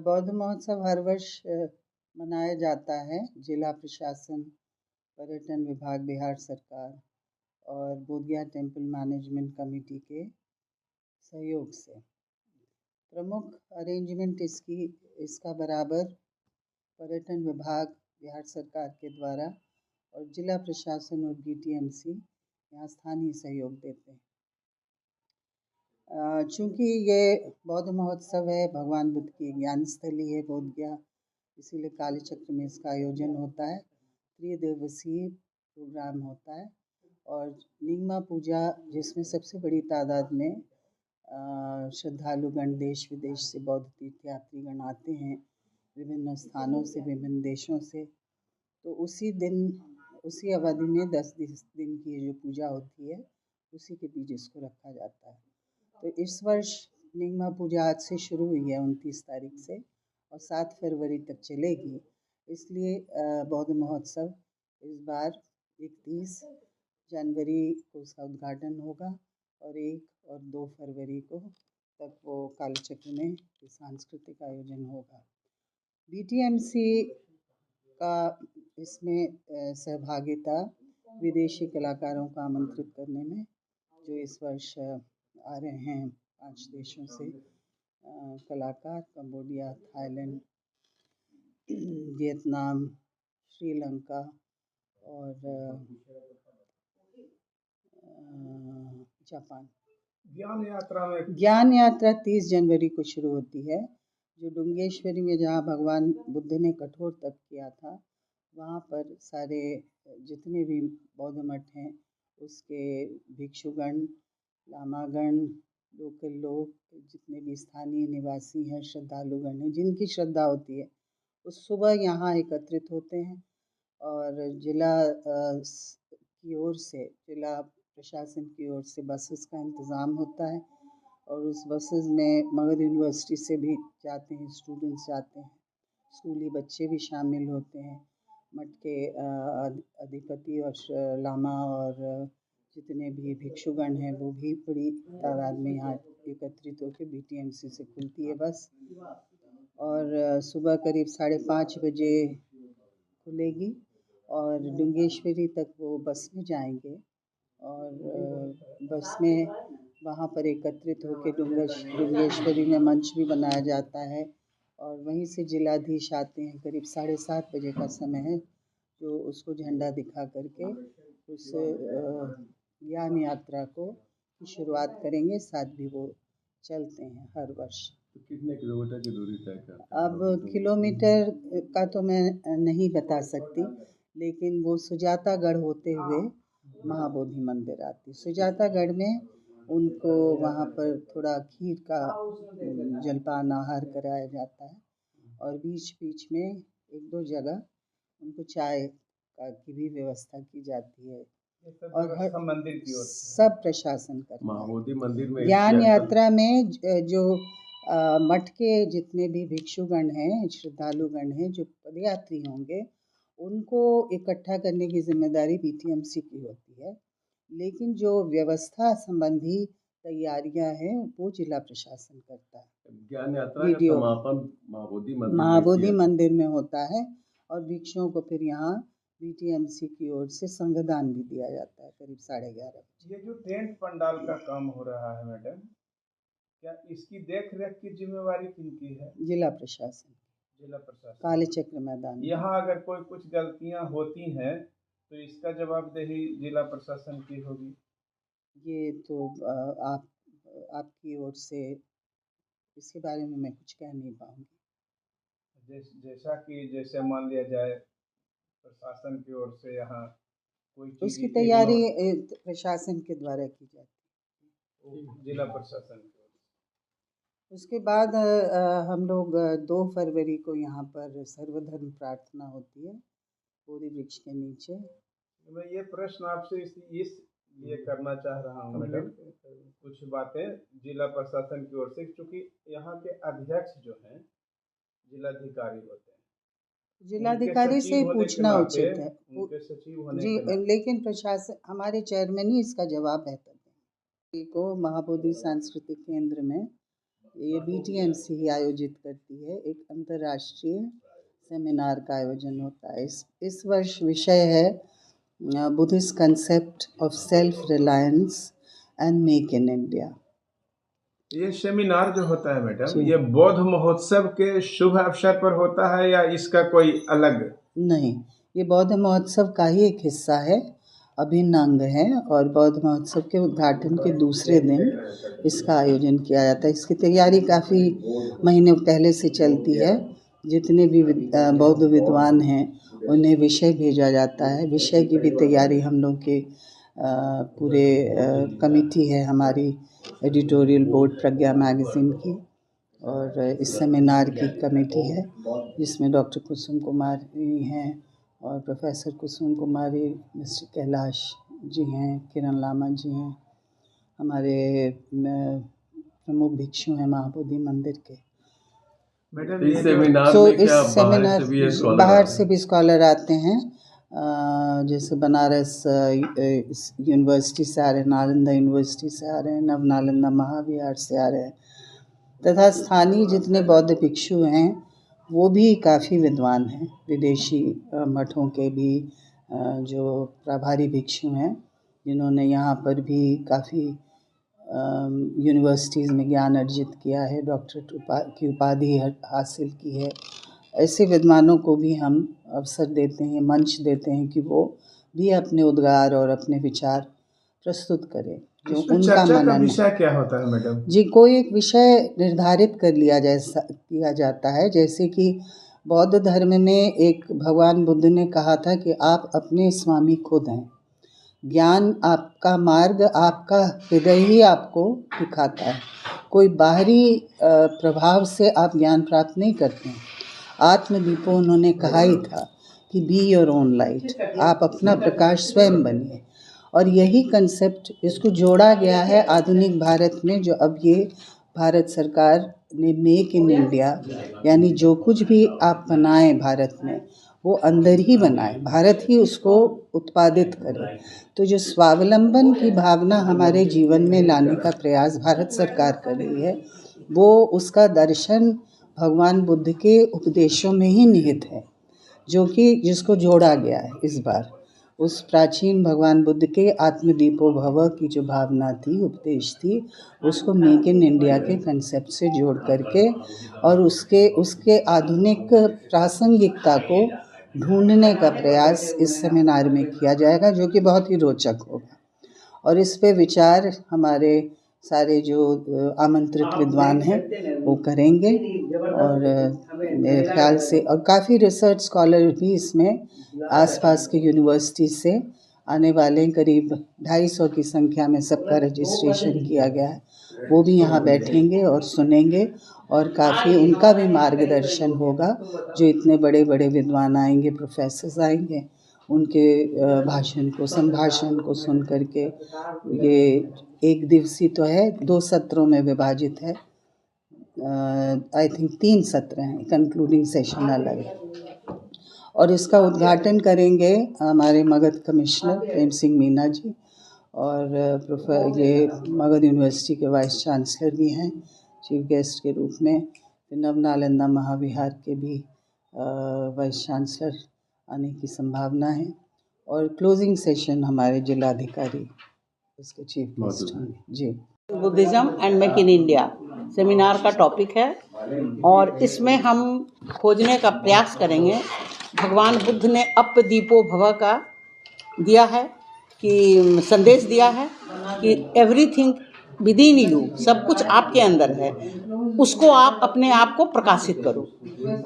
बौद्ध महोत्सव हर वर्ष मनाया जाता है। जिला प्रशासन, पर्यटन विभाग, बिहार सरकार और बोधगया टेम्पल मैनेजमेंट कमेटी के सहयोग से। प्रमुख अरेंजमेंट इसका बराबर पर्यटन विभाग, बिहार सरकार के द्वारा और जिला प्रशासन और बीटीएमसी यहाँ स्थानीय सहयोग देते हैं। चूँकि ये बौद्ध महोत्सव है, भगवान बुद्ध की ज्ञान स्थली है बोधगया, इसीलिए कालचक्र में इसका आयोजन होता है। 3 दिवसीय प्रोग्राम होता है और निंगमा पूजा, जिसमें सबसे बड़ी तादाद में श्रद्धालुगण देश विदेश से बौद्ध तीर्थयात्रीगण आते हैं, विभिन्न स्थानों से, विभिन्न देशों से। तो उसी अवधि में 10 दिन की जो पूजा होती है, उसी के बीच इसको रखा जाता है। तो इस वर्ष निंगमा पूजा आज से शुरू हुई है 29 तारीख से और 7 फरवरी तक चलेगी। इसलिए बौद्ध महोत्सव इस बार 31 जनवरी को उसका उद्घाटन होगा और 1 और 2 फरवरी को तक वो कालचक्र में सांस्कृतिक आयोजन होगा। बीटीएमसी का इसमें सहभागिता विदेशी कलाकारों को आमंत्रित करने में, जो इस वर्ष आ रहे हैं 5 देशों से कलाकार, कंबोडिया, थाईलैंड, वियतनाम, श्रीलंका और जापान। ज्ञान यात्रा 30 जनवरी को शुरू होती है, जो डुंगेश्वरी में, जहाँ भगवान बुद्ध ने कठोर तप किया था, वहाँ पर सारे जितने भी बौद्ध मठ हैं उसके भिक्षुगण, लामागण, लोकल लोग, जितने भी स्थानीय निवासी हैं, श्रद्धालुगण हैं, जिनकी श्रद्धा होती है, उस सुबह यहाँ एकत्रित होते हैं। और जिला की ओर से, जिला प्रशासन की ओर से बसेस का इंतज़ाम होता है और उस बसेस में मगध यूनिवर्सिटी से भी जाते हैं, स्टूडेंट्स जाते हैं, स्कूली बच्चे भी शामिल होते हैं। मठ के अधिपति और लामा और जितने भी भिक्षुगण हैं वो भी बड़ी तादाद में यहाँ एकत्रित होकर बीटीएमसी से खुलती है बस, और सुबह करीब 5:30 बजे खुलेगी और डुंगेश्वरी तक वो बस में जाएंगे और बस में वहाँ पर एकत्रित होकर डुंगेश्वरी में मंच भी बनाया जाता है और वहीं से जिलाधीश आते हैं। करीब 7:30 बजे का समय है, जो उसको झंडा दिखा करके उस ज्ञान यात्रा को की शुरुआत करेंगे। साथ भी वो चलते हैं हर वर्ष। तो कितने किलोमीटर की दूरी तय करते हैं? अब किलोमीटर का तो मैं नहीं बता सकती, लेकिन वो सुजातागढ़ होते हुए महाबोधि मंदिर आती। सुजातागढ़ में उनको वहाँ पर थोड़ा खीर का जलपान आहार कराया जाता है और बीच बीच में 1-2 जगह उनको चाय की भी व्यवस्था की जाती है और हर मंदिर की ओर सब प्रशासन करता महाबोधि मंदिर में। ज्ञान यात्रा में जो मठ के जितने भी भिक्षुगण हैं, श्रद्धालुगण हैं, जो पदयात्री होंगे, उनको इकट्ठा करने की जिम्मेदारी बीटीएमसी की होती है, लेकिन जो व्यवस्था संबंधी तैयारियां हैं वो जिला प्रशासन करता है। ज्ञान यात्रा का समापन महाबोधि मंदिर में होता है और भिक्षुओं को फिर यहाँ बीटीएमसी की ओर से संघदान भी दिया जाता है करीब 11:30 बजे। ये जो टेंट पंडाल का काम हो रहा है मैडम, क्या इसकी देख रेख की जिम्मेवारी किनकी है? जिला प्रशासन, कालचक्र मैदान। यहाँ अगर कोई कुछ गलतियाँ होती हैं तो इसका जवाबदेही जिला प्रशासन की होगी। ये तो आपकी ओर से, इसके बारे में मैं कुछ कह नहीं पाऊंगी। जैसे मान लिया जाए प्रशासन की ओर से यहाँ कोई चीज, उसकी तैयारी प्रशासन के द्वारा की जाती है, जिला प्रशासन की ओर से। उसके बाद हम लोग 2 फरवरी को यहाँ पर सर्वधर्म प्रार्थना होती है बोधि वृक्ष के नीचे। मैं ये प्रश्न आपसे ये करना चाह रहा हूँ मैडम, कुछ बातें जिला प्रशासन की ओर से, क्योंकि यहाँ के अध्यक्ष जो हैं जिलाधिकारी होते हैं, जिलाधिकारी से पूछना उचित है उनके सचिव होने जी, लेकिन प्रशासन, हमारे चेयरमैन ही इसका जवाब बेहतर देंगे। को महाबोधि सांस्कृतिक केंद्र में ये BTMC ही आयोजित करती है, एक अंतर्राष्ट्रीय सेमिनार का आयोजन होता है। इस वर्ष विषय है Buddhist concept of self reliance and make in India. ये सेमिनार जो होता है मैडम, ये बौद्ध महोत्सव के शुभ अवसर पर होता है या इसका कोई अलग? नहीं, ये बौद्ध महोत्सव का ही एक हिस्सा है, अभिन्न अंग है, और बौद्ध महोत्सव के उद्घाटन के दूसरे दिन इसका आयोजन किया जाता है। इसकी तैयारी काफ़ी महीने पहले से चलती है। जितने भी बौद्ध विद्वान हैं उन्हें विषय भेजा जाता है। विषय की भी तैयारी हम लोग के पूरे कमेटी है हमारी एडिटोरियल बोर्ड प्रज्ञा मैगज़ीन की, और इस सेमिनार की कमेटी है जिसमें डॉक्टर कुसुम कुमारी हैं और प्रोफेसर कुसुम कुमारी, मिस्टर कैलाश जी हैं, किरण लामा जी हैं, हमारे प्रमुख भिक्षु हैं महाबोधि मंदिर के। इस सेमिनार में क्या बाहर से भी स्कॉलर आते हैं, जैसे बनारस यूनिवर्सिटी से आ रहे हैं, नालंदा यूनिवर्सिटी से आ रहे हैं, नव नालंदा महाविहार से आ रहे हैं, तथा स्थानीय जितने बौद्ध भिक्षु हैं वो भी काफ़ी विद्वान हैं। विदेशी मठों के भी जो प्रभारी भिक्षु हैं जिन्होंने यहाँ पर भी काफ़ी यूनिवर्सिटीज़ में ज्ञान अर्जित किया है, डॉक्टरेट की उपाधि हासिल की है, ऐसे विद्वानों को भी हम अवसर देते हैं, मंच देते हैं कि वो भी अपने उद्गार और अपने विचार प्रस्तुत करें। जो उनका मनन विषय क्या होता है मैडम? जी, कोई एक विषय निर्धारित कर किया जाता है। जैसे कि बौद्ध धर्म में एक भगवान बुद्ध ने कहा था कि आप अपने स्वामी खुद हैं। ज्ञान आपका मार्ग, आपका हृदय ही आपको दिखाता है। कोई बाहरी प्रभाव से आप ज्ञान प्राप्त नहीं करते हैं। आत्मदीपो उन्होंने कहा ही था कि बी योर ओन लाइट, आप अपना प्रकाश स्वयं बनिए। और यही कंसेप्ट इसको जोड़ा गया है आधुनिक भारत में, जो अब ये भारत सरकार ने मेक इन इंडिया, यानी जो कुछ भी आप बनाएं भारत में वो अंदर ही बनाएं, भारत ही उसको उत्पादित करे। तो जो स्वावलंबन की भावना हमारे जीवन में लाने का प्रयास भारत सरकार कर रही है, वो उसका दर्शन भगवान बुद्ध के उपदेशों में ही निहित है, जो कि जिसको जोड़ा गया है इस बार। उस प्राचीन भगवान बुद्ध के आत्मदीपो भव की जो भावना थी, उपदेश थी, उसको मेक इन इंडिया के कंसेप्ट से जोड़ करके और उसके आधुनिक प्रासंगिकता को ढूंढने का प्रयास इस सेमिनार में किया जाएगा, जो कि बहुत ही रोचक होगा। और इस पे विचार हमारे सारे जो आमंत्रित विद्वान हैं वो करेंगे, और मेरे ख्याल से और काफ़ी रिसर्च स्कॉलर भी इसमें आसपास के यूनिवर्सिटी से आने वाले करीब 250 की संख्या में सबका रजिस्ट्रेशन किया गया है। वो भी यहाँ बैठेंगे और सुनेंगे, और काफ़ी उनका भी मार्गदर्शन होगा। जो इतने बड़े बड़े विद्वान आएंगे, प्रोफेसर्स आएंगे, उनके भाषण को, संभाषण को सुन करके, ये एक दिवसीय तो है, 2 सत्रों में विभाजित है, आई थिंक 3 सत्र हैं, कंक्लूडिंग सेशन अलग है। और इसका उद्घाटन करेंगे हमारे मगध कमिश्नर प्रेम सिंह मीना जी, और ये मगध यूनिवर्सिटी के वाइस चांसलर भी हैं चीफ गेस्ट के रूप में। फिर नव नालंदा महाविहार के भी वाइस चांसलर आने की संभावना है, और क्लोजिंग सेशन हमारे जिलाधिकारी उसके चीफ गेस्ट हैं। जी, Buddhism and make in India seminar का टॉपिक है, और इसमें हम खोजने का प्रयास करेंगे। भगवान बुद्ध ने अपदीपो भव का दिया है कि संदेश दिया है कि एवरीथिंग विद इन यू, सब कुछ आपके अंदर है, उसको आप अपने आप को प्रकाशित करो,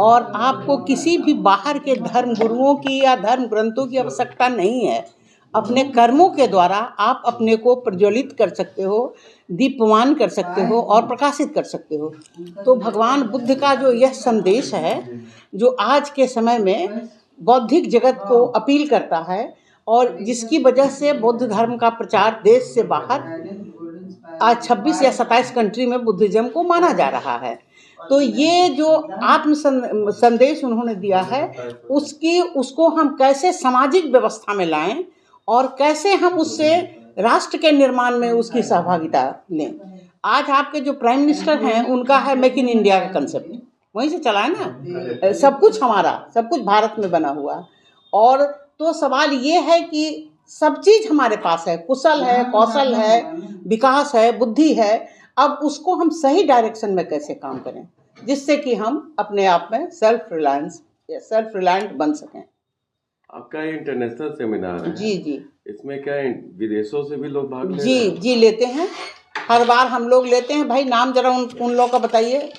और आपको किसी भी बाहर के धर्म गुरुओं की या धर्म ग्रंथों की आवश्यकता नहीं है। अपने कर्मों के द्वारा आप अपने को प्रज्वलित कर सकते हो, दीपमान कर सकते हो और प्रकाशित कर सकते हो। तो भगवान बुद्ध का जो यह संदेश है, जो आज के समय में बौद्धिक जगत को अपील करता है, और जिसकी वजह से बौद्ध धर्म का प्रचार देश से बाहर आज 26 या 27 कंट्री में बुद्धिज्म को माना जा रहा है। तो ये जो आत्म संदेश उन्होंने दिया है, उसको हम कैसे सामाजिक व्यवस्था में लाएं और कैसे हम उससे राष्ट्र के निर्माण में उसकी सहभागिता लें। आज आपके जो प्राइम मिनिस्टर हैं उनका है मेक इन इंडिया का कंसेप्ट, वहीं से चला है ना। सब कुछ हमारा, सब कुछ भारत में बना हुआ है। और तो सवाल ये है कि सब चीज़ हमारे पास है, कुशल है, कौशल है, विकास है, बुद्धि है। अब उसको हम सही डायरेक्शन में कैसे काम करें जिससे कि हम अपने आप में सेल्फ रिलायंट बन सकें। आपका ये इंटरनेशनल सेमिनार है? जी जी। इसमें क्या विदेशों से भी लोग भाग ले जी रहे हैं? जी लेते हैं, हर बार हम लोग लेते हैं। भाई नाम जरा उन लोगों का बताइए।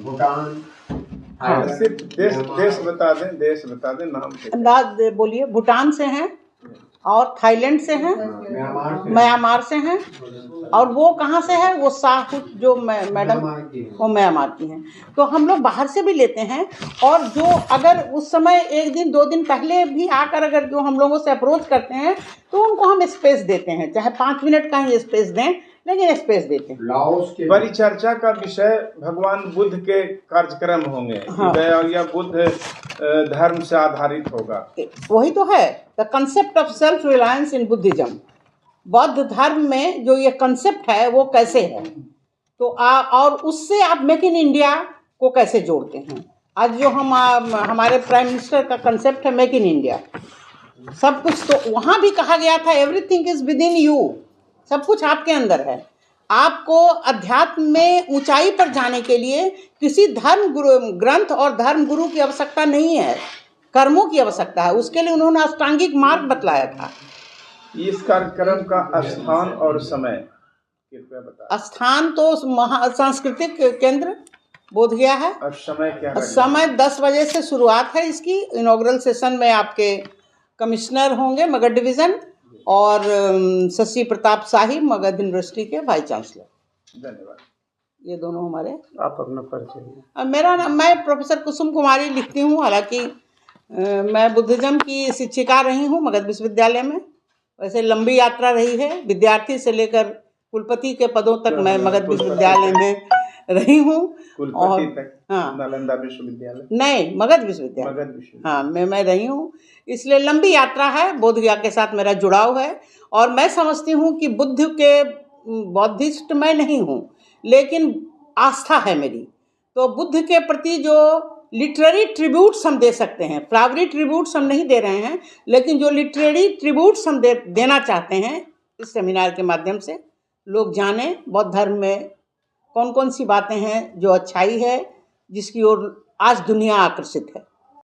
भूटान। हाँ, सिर्फ देश बता दें नाम से। अंदाज बोलिए। भूटान से हैं और थाईलैंड से हैं, म्यांमार से हैं, और वो कहाँ से है? वो साहूट जो मैडम वो म्यांमार की हैं। तो हम लोग बाहर से भी लेते हैं, और जो अगर उस समय 1 दिन 2 दिन पहले भी आकर अगर जो हम लोगों से अप्रोच करते हैं तो उनको हम स्पेस देते हैं, चाहे 5 मिनट का ही स्पेस दें, लेकिन स्पेस देते हैं। परिचर्चा का विषय भगवान बुद्ध के कार्यक्रम होंगे। हाँ। और यह बुद्ध धर्म से आधारित होगा। वही तो है, the concept of self reliance in Buddhism. बौद्ध धर्म में जो ये कंसेप्ट है वो कैसे है, तो और उससे आप मेक इन इंडिया को कैसे जोड़ते हैं। आज जो हमारे प्राइम मिनिस्टर का कंसेप्ट है मेक इन इंडिया, सब कुछ तो वहाँ भी कहा गया था everything is with in you, सब कुछ आपके अंदर है। आपको अध्यात्म में ऊंचाई पर जाने के लिए किसी धर्म ग्रंथ और धर्म गुरु की आवश्यकता नहीं है, कर्मों की आवश्यकता है। उसके लिए उन्होंने अष्टांगिक मार्ग बतलाया था। इस कार्यक्रम का स्थान और समय कृपया बताएं। स्थान तो सांस्कृतिक केंद्र बोधगया है। और समय क्या है? समय 10 बजे से शुरुआत है इसकी। इनॉग्रल सेशन में आपके कमिश्नर होंगे मगध डिवीज़न, और शशि प्रताप शाही मगध यूनिवर्सिटी के वाइस चांसलर। धन्यवाद। ये दोनों हमारे। आप अपना परिचय। मेरा नाम, मैं प्रोफेसर कुसुम कुमारी लिखती हूँ। हालांकि मैं बुद्धिज्म की शिक्षिका रही हूँ मगध विश्वविद्यालय में। वैसे लंबी यात्रा रही है, विद्यार्थी से लेकर कुलपति के पदों तक मैं मगध विश्वविद्यालय में रही हूँ। और हाँ, नालंदा विश्वविद्यालय नहीं, मगध विश्वविद्यालय, हाँ मैं रही हूँ। इसलिए लंबी यात्रा है, बोधगया के साथ मेरा जुड़ाव है। और मैं समझती हूँ कि बुद्ध के बौद्धिस्ट मैं नहीं हूँ, लेकिन आस्था है मेरी। तो बुद्ध के प्रति जो लिटरेरी ट्रिब्यूट्स हम दे सकते हैं, फ्लावरी ट्रिब्यूट्स हम नहीं दे रहे हैं, लेकिन जो लिटरेरी ट्रिब्यूट्स हम देना चाहते हैं इस सेमिनार के माध्यम से, लोग जानें बौद्ध धर्म में कौन कौन सी बातें हैं जो अच्छाई है, जिसकी ओर आज दुनिया आकर्षित है।